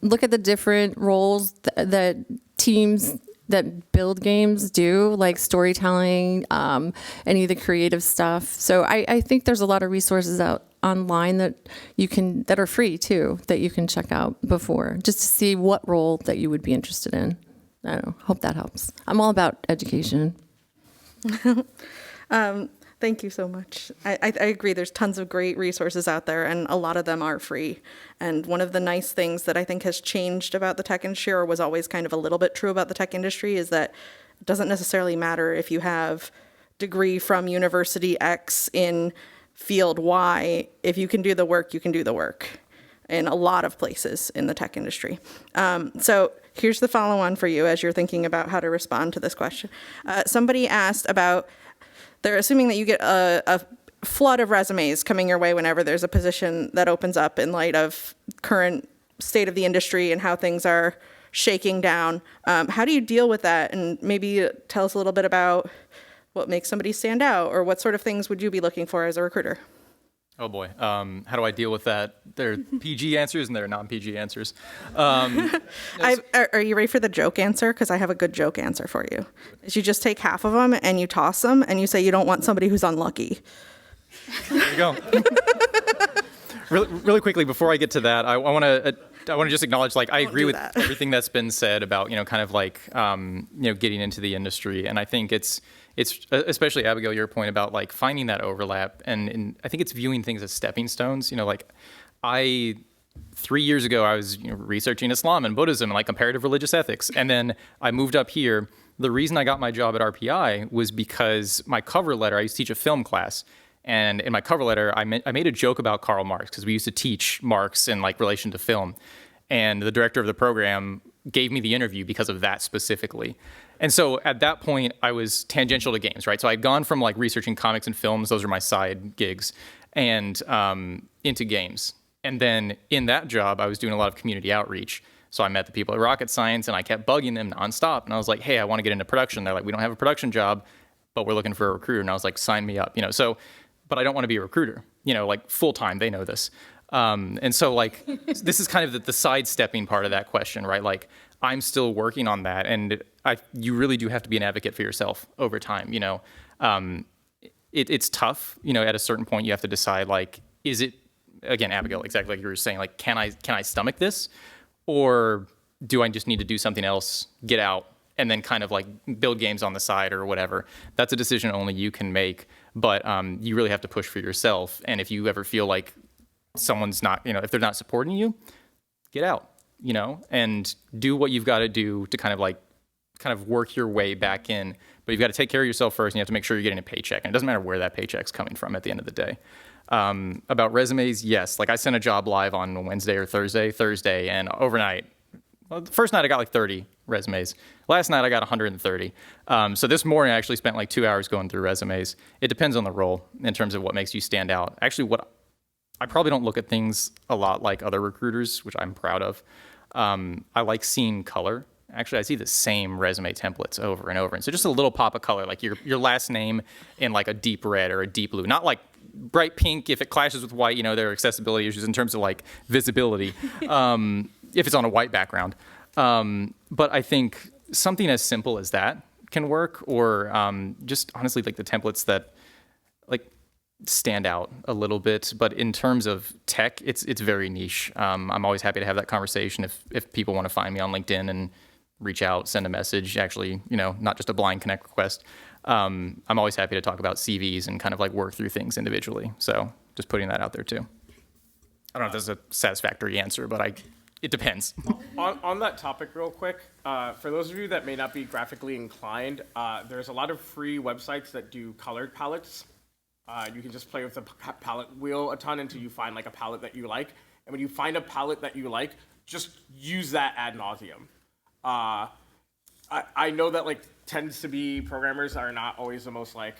Look at the different roles that teams that build games do, like storytelling, any of the creative stuff. So I think there's a lot of resources out online that are free too, that you can check out before, just to see what role that you would be interested in. I don't know. Hope that helps. I'm all about education. Thank you so much. I agree. There's tons of great resources out there, and a lot of them are free. And one of the nice things that I think has changed about the tech industry, or was always kind of a little bit true about the tech industry, is that it doesn't necessarily matter if you have degree from University X in field Y. If you can do the work, you can do the work in a lot of places in the tech industry. So here's the follow-on for you as you're thinking about how to respond to this question. Somebody asked about, they're assuming that you get a flood of resumes coming your way whenever there's a position that opens up in light of current state of the industry and how things are shaking down. How do you deal with that? And maybe tell us a little bit about what makes somebody stand out, or what sort of things would you be looking for as a recruiter? Oh boy, how do I deal with that? There are PG answers and there are non-PG answers. Are you ready for the joke answer? Because I have a good joke answer for you. Is you just take half of them and you toss them and you say you don't want somebody who's unlucky. There you go. Really quickly, before I get to that, I want to just acknowledge, like, I agree with everything that's been said about, kind of like, getting into the industry. And I think it's especially, Abigail, your point about like finding that overlap. And I think it's viewing things as stepping stones. 3 years ago, I was researching Islam and Buddhism and like comparative religious ethics. And then I moved up here. The reason I got my job at RPI was because my cover letter, I used to teach a film class. And in my cover letter, I made a joke about Karl Marx because we used to teach Marx in like relation to film. And the director of the program gave me the interview because of that specifically. And so at that point, I was tangential to games, right? So I'd gone from like researching comics and films, those are my side gigs, and into games. And then in that job, I was doing a lot of community outreach. So I met the people at Rocket Science and I kept bugging them nonstop. And I was like, hey, I want to get into production. They're like, we don't have a production job, but we're looking for a recruiter. And I was like, sign me up, but I don't want to be a recruiter, like full time. They know this. And so like, this is kind of the sidestepping part of that question, right? Like I'm still working on that. And you really do have to be an advocate for yourself over time. It's tough, at a certain point you have to decide, like, is it, again, Abigail, exactly like you were saying, like, can I stomach this? Or do I just need to do something else, get out, and then kind of like build games on the side or whatever? That's a decision only you can make, but you really have to push for yourself. And if you ever feel like someone's not, if they're not supporting you, get out, and do what you've got to do to kind of work your way back in. But you've got to take care of yourself first, and you have to make sure you're getting a paycheck. And it doesn't matter where that paycheck's coming from at the end of the day. About resumes, yes. Like I sent a job live on Wednesday or Thursday, and overnight, the first night I got like 30 resumes. Last night I got 130. So this morning I actually spent like 2 hours going through resumes. It depends on the role in terms of what makes you stand out. Actually, I probably don't look at things a lot like other recruiters, which I'm proud of. I like seeing color. Actually, I see the same resume templates over and over. And so just a little pop of color, like your last name in like a deep red or a deep blue, not like bright pink. If it clashes with white, there are accessibility issues in terms of like visibility, if it's on a white background. But I think something as simple as that can work, or just honestly like the templates that like stand out a little bit. But in terms of tech, it's very niche. I'm always happy to have that conversation if people want to find me on LinkedIn and reach out, send a message, actually, not just a blind connect request. I'm always happy to talk about CVs and kind of like work through things individually. So just putting that out there too. I don't know if that's a satisfactory answer, but it depends. On that topic real quick, for those of you that may not be graphically inclined, there's a lot of free websites that do colored palettes. You can just play with the palette wheel a ton until you find like a palette that you like. And when you find a palette that you like, just use that ad nauseum. I know that like tends to be programmers are not always the most like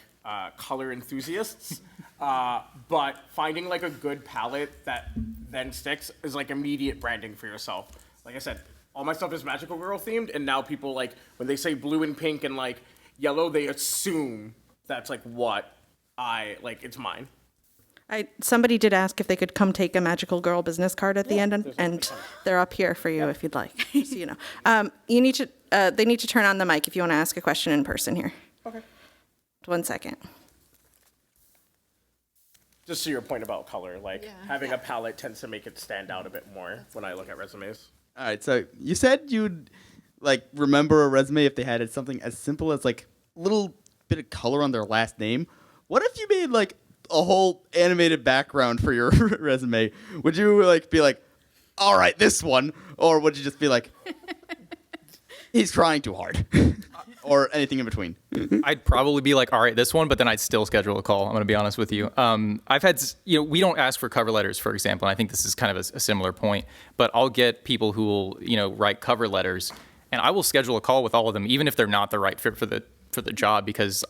color enthusiasts, but finding like a good palette that then sticks is like immediate branding for yourself. Like I said, all my stuff is Magical Girl themed, and now people like when they say blue and pink and like yellow, they assume that's like what I like. It's mine. Somebody did ask if they could come take a Magical Girl business card at the end, and they're up here for you if you'd like. Just so you know, you need to. They need to turn on the mic if you want to ask a question in person here. Okay. 1 second. Just to your point about color, like having a palette tends to make it stand out a bit more when I look at resumes. All right, so you said you'd like remember a resume if they had something as simple as like a little bit of color on their last name. What if you made like a whole animated background for your resume? Would you like be like, all right, this one, or would you just be like, he's trying too hard, or anything in between? I'd probably be like, all right, this one, but then I'd still schedule a call. I'm going to be honest with you. I've had, we don't ask for cover letters, for example, and I think this is kind of a similar point, but I'll get people who will, write cover letters, and I will schedule a call with all of them, even if they're not the right fit for the job, because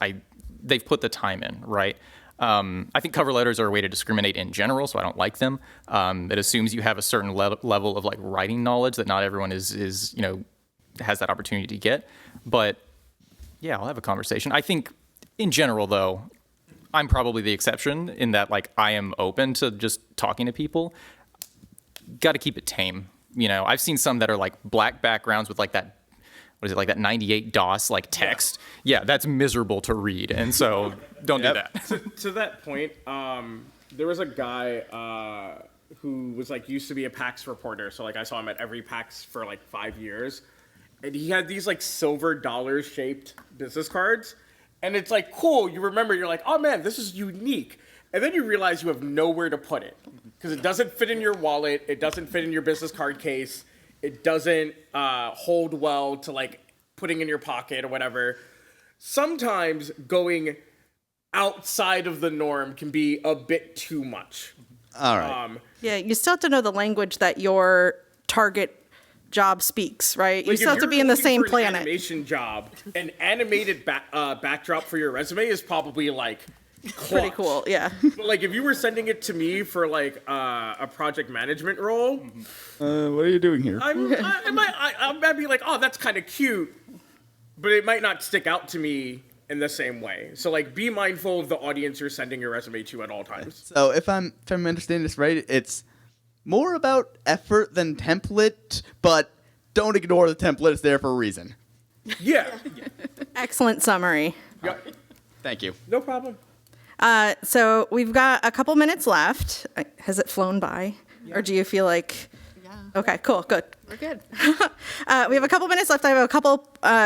they've put the time in, right? I think cover letters are a way to discriminate in general, so I don't like them. It assumes you have a certain level of like writing knowledge that not everyone is has that opportunity to get. But yeah, I'll have a conversation. I think in general, though, I'm probably the exception in that, like, I am open to just talking to people. Got to keep it tame. You know, I've seen some that are like black backgrounds with like that, what is it, like that 98 DOS like text. Yeah, that's miserable to read. And so don't do that. To that point, there was a guy who was like used to be a PAX reporter. So like I saw him at every PAX for like 5 years. And he had these like silver dollar shaped business cards. And it's like, cool, you remember, you're like, oh man, this is unique. And then you realize you have nowhere to put it. Because it doesn't fit in your wallet, it doesn't fit in your business card case, it doesn't hold well to like putting in your pocket or whatever. Sometimes going outside of the norm can be a bit too much. All right. Yeah, you still have to know the language that your target job speaks, right? You Like, still if have to you're be in the looking same for an planet. animation job, an animated backdrop for your resume is probably like Pretty clutch. cool, yeah. But like if you were sending it to me for like a project management role, What are you doing here? I might be like, oh, that's kind of cute, but it might not stick out to me in the same way. So like, be mindful of the audience you're sending your resume to at all times. So if I'm understanding this right, it's more about effort than template, but don't ignore the template. It's there for a reason. Yeah. Excellent summary. Yeah. Thank you. No problem. So we've got a couple minutes left. Has it flown by? Or do you feel like... Yeah. Okay, cool, good. We're good. We have a couple minutes left. I have a couple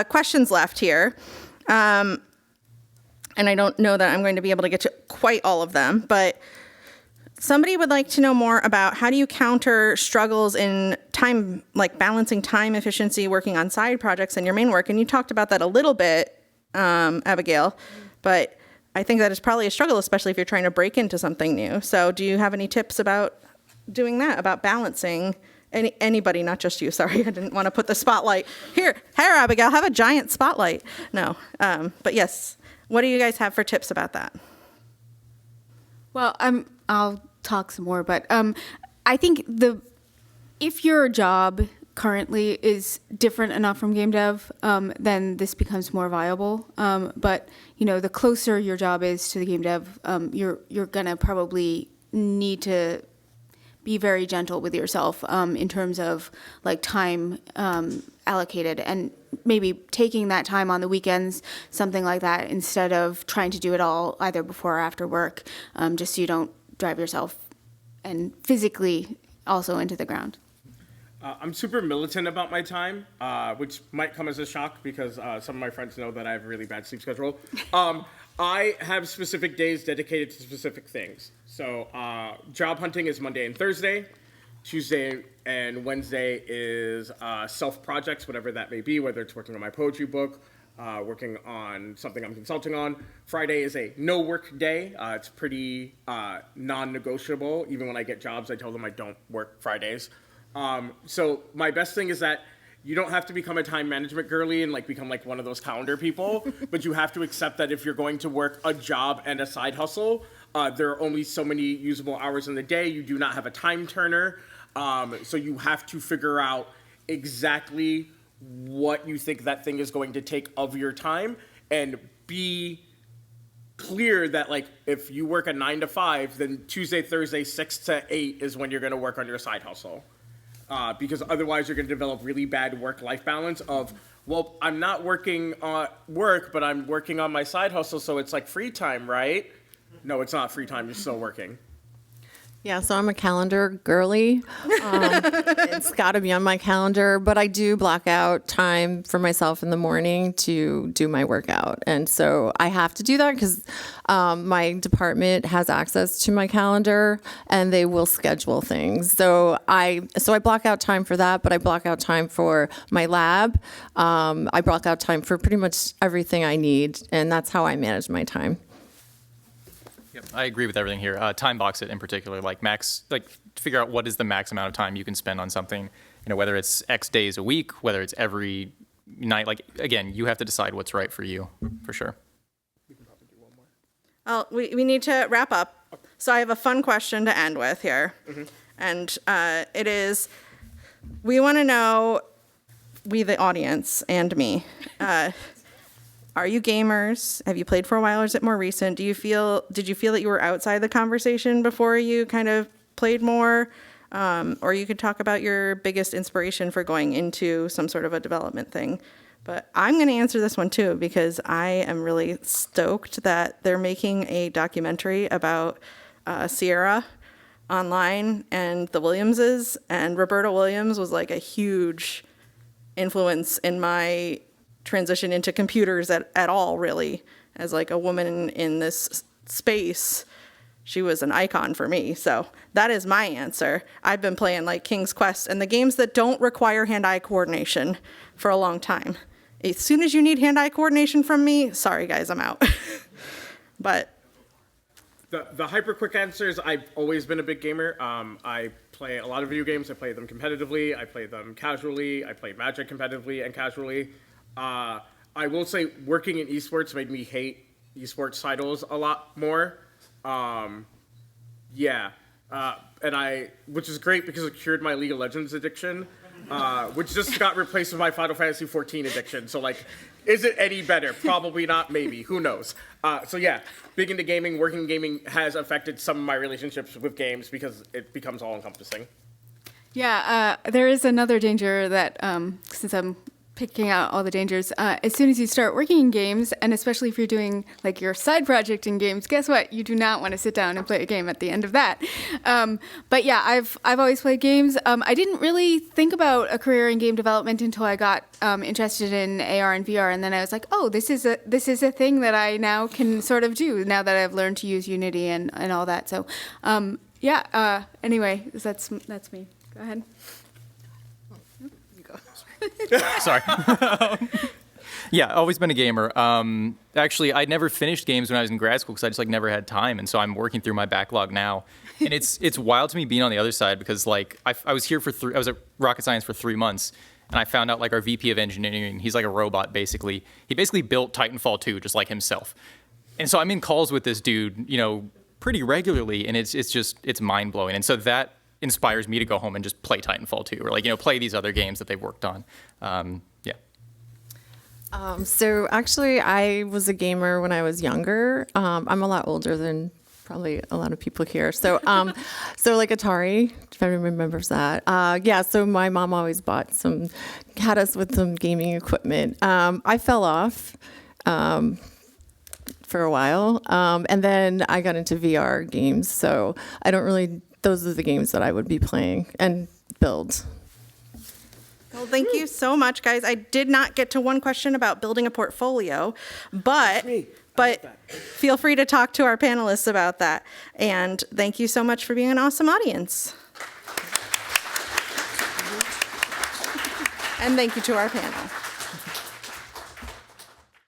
questions left here. And I don't know that I'm going to be able to get to quite all of them, but somebody would like to know more about how do you counter struggles in time, like balancing time efficiency, working on side projects and your main work. And you talked about that a little bit, Abigail, but I think that is probably a struggle, especially if you're trying to break into something new. So do you have any tips about doing that, about balancing? Anybody, not just you. Sorry, I didn't want to put the spotlight. Here, Abigail, have a giant spotlight. No, but yes. What do you guys have for tips about that? Well, I'll talk some more, but I think if your job currently is different enough from game dev, then this becomes more viable. But you know, the closer your job is to the game dev, you're gonna probably need to be very gentle with yourself in terms of like time allocated, and maybe taking that time on the weekends, something like that, instead of trying to do it all either before or after work, just so you don't drive yourself and physically also into the ground. I'm super militant about my time, which might come as a shock because some of my friends know that I have a really bad sleep schedule. I have specific days dedicated to specific things. So job hunting is Monday and Thursday. Tuesday and Wednesday is self-projects, whatever that may be, whether it's working on my poetry book, working on something I'm consulting on. Friday is a no-work day. It's pretty non-negotiable. Even when I get jobs, I tell them I don't work Fridays. So my best thing is that you don't have to become a time management girly and like become like one of those calendar people, but you have to accept that if you're going to work a job and a side hustle, there are only so many usable hours in the day. You do not have a time turner. So you have to figure out exactly what you think that thing is going to take of your time and be clear that like if you work a 9 to 5, then Tuesday, Thursday, 6 to 8 is when you're going to work on your side hustle. Because otherwise you're going to develop really bad work-life balance of, well, I'm not working on work, but I'm working on my side hustle, so it's like free time, right? No, it's not free time. You're still working. Yeah, so I'm a calendar girly. It's got to be on my calendar, but I do block out time for myself in the morning to do my workout. And so I have to do that because my department has access to my calendar and they will schedule things. So I block out time for that, but I block out time for my lab. I block out time for pretty much everything I need, and that's how I manage my time. Yep, I agree with everything here. Time box it in particular, like figure out what is the max amount of time you can spend on something. You know, whether it's X days a week, whether it's every night. Like again, you have to decide what's right for you, for sure. Well, we need to wrap up. So I have a fun question to end with here. Mm-hmm. And it is, we want to know, we the audience and me, Are you gamers? Have you played for a while, or is it more recent? Did you feel that you were outside the conversation before you kind of played more? Or you could talk about your biggest inspiration for going into some sort of a development thing. But I'm going to answer this one too, because I am really stoked that they're making a documentary about Sierra online and the Williamses. And Roberta Williams was like a huge influence in my transition into computers at all, really. As like a woman in this space, she was an icon for me. So that is my answer. I've been playing like King's Quest and the games that don't require hand-eye coordination for a long time. As soon as you need hand-eye coordination from me, sorry guys, I'm out. But The hyper quick answer is I've always been a big gamer. I play a lot of video games. I play them competitively. I play them casually. I play Magic competitively and casually. I will say working in esports made me hate esports titles a lot more. Which is great because it cured my League of Legends addiction, which just got replaced with my Final Fantasy 14 addiction. So like, is it any better? Probably not, maybe, who knows? Big into gaming, working in gaming has affected some of my relationships with games because it becomes all encompassing. Yeah, there is another danger that, since I'm picking out all the dangers, as soon as you start working in games, and especially if you're doing like your side project in games, guess what? You do not want to sit down and play a game at the end of that. But yeah, I've always played games. I didn't really think about a career in game development until I got interested in AR and VR, and then I was like, oh, this is a thing that I now can sort of do now that I've learned to use Unity and all that. So anyway, that's me. Go ahead. Sorry. Yeah, always been a gamer. Actually, I'd never finished games when I was in grad school because I just like never had time, and so I'm working through my backlog now. And it's wild to me being on the other side because like I was here I was at Rocket Science for 3 months, and I found out like our VP of engineering, he's like a robot basically. He basically built Titanfall 2 just like himself. And so I'm in calls with this dude, pretty regularly, and it's mind blowing. And so that inspires me to go home and just play Titanfall 2 or like, play these other games that they've worked on. So actually, I was a gamer when I was younger. I'm a lot older than probably a lot of people here. So, so like Atari, if everyone remembers that. So my mom always had us with some gaming equipment. I fell off for a while, and then I got into VR games. So those are the games that I would be playing and build. well, thank you so much, guys. I did not get to one question about building a portfolio, but feel free to talk to our panelists about that. And thank you so much for being an awesome audience. And thank you to our panel.